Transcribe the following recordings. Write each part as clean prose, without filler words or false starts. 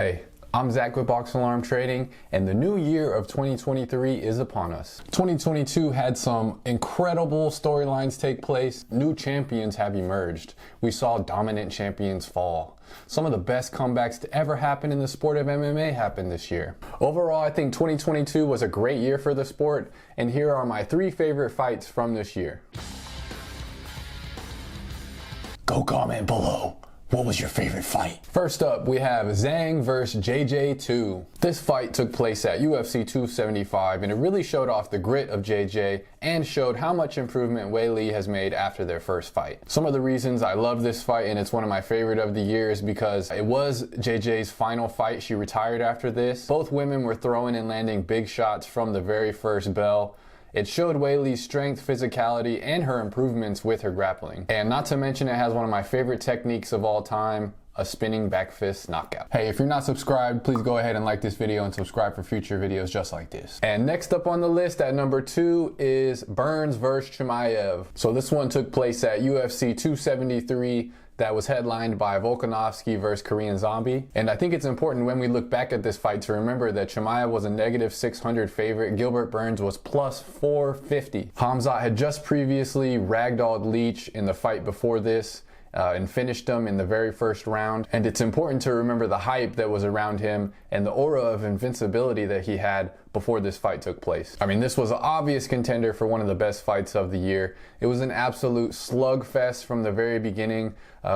Hey, I'm Zach with Box Alarm Trading, and the new year of 2023 is upon us. 2022 had some incredible storylines take place. New champions have emerged. We saw dominant champions fall. Some of the best comebacks to ever happen in the sport of MMA happened this year. Overall, I think 2022 was a great year for the sport, and here are my 3 favorite fights from this year. Go comment below. What was your favorite fight? First up, we have Zhang vs JJ2. This fight took place at UFC 275, and it really showed off the grit of JJ and showed how much improvement Wei Li has made after their first fight. Some of the reasons I love this fight, and it's one of my favorite of the year, is because it was JJ's final fight. She retired after this. Both women were throwing and landing big shots from the very first bell. It showed Wei Li's strength, physicality, and her improvements with her grappling. And not to mention, it has one of my favorite techniques of all time, a spinning back fist knockout. Hey, if you're not subscribed, please go ahead and like this video and subscribe for future videos just like this. And next up on the list at number 2 is Burns vs Chimaev. So this one took place at UFC 273. That was headlined by Volkanovski versus Korean Zombie. And I think it's important when we look back at this fight to remember that Chimaev was a -600 favorite. Gilbert Burns was +450. Khamzat had just previously ragdolled Leach in the fight before this and finished him in the very first round. And it's important to remember the hype that was around him and the aura of invincibility that he had before this fight took place. I mean, this was an obvious contender for one of the best fights of the year. It was an absolute slugfest from the very beginning.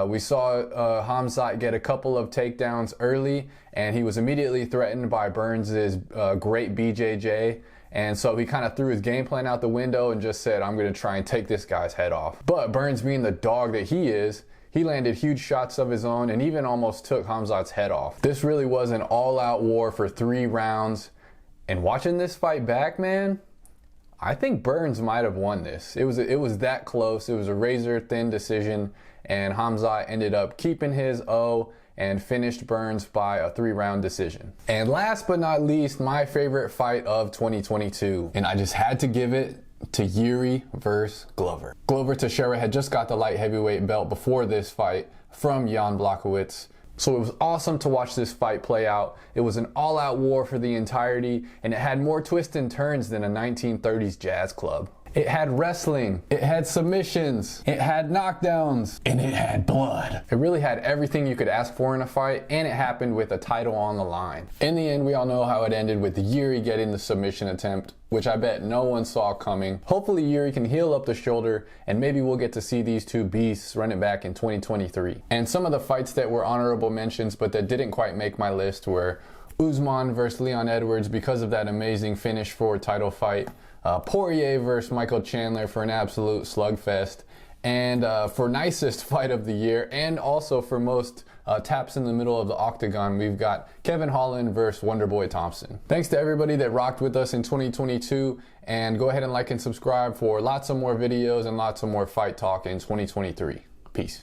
We saw Khamzat get a couple of takedowns early, and he was immediately threatened by Burns' great BJJ. And so he kind of threw his game plan out the window and just said, I'm going to try and take this guy's head off. But Burns, being the dog that he is, he landed huge shots of his own and even almost took Khamzat's head off. This really was an all-out war for 3 rounds. And watching this fight back, man, I think Burns might have won this. It was that close. It was a razor-thin decision, and Khamzat ended up keeping his O and finished Burns by a 3-round decision. And last but not least, my favorite fight of 2022, and I just had to give it to Yuri versus Glover. Glover Teixeira had just got the light heavyweight belt before this fight from Jan Blachowicz. So it was awesome to watch this fight play out. It was an all-out war for the entirety, and it had more twists and turns than a 1930s jazz club. It had wrestling, it had submissions, it had knockdowns, and it had blood. It really had everything you could ask for in a fight, and it happened with a title on the line. In the end, we all know how it ended with Yuri getting the submission attempt, which I bet no one saw coming. Hopefully Yuri can heal up the shoulder, and maybe we'll get to see these 2 beasts run it back in 2023. And some of the fights that were honorable mentions but that didn't quite make my list were Usman versus Leon Edwards because of that amazing finish for a title fight. Poirier versus Michael Chandler for an absolute slugfest. And for nicest fight of the year, and also for most taps in the middle of the octagon, we've got Kevin Holland versus Wonderboy Thompson. Thanks to everybody that rocked with us in 2022, and go ahead and like and subscribe for lots of more videos and lots of more fight talk in 2023. Peace.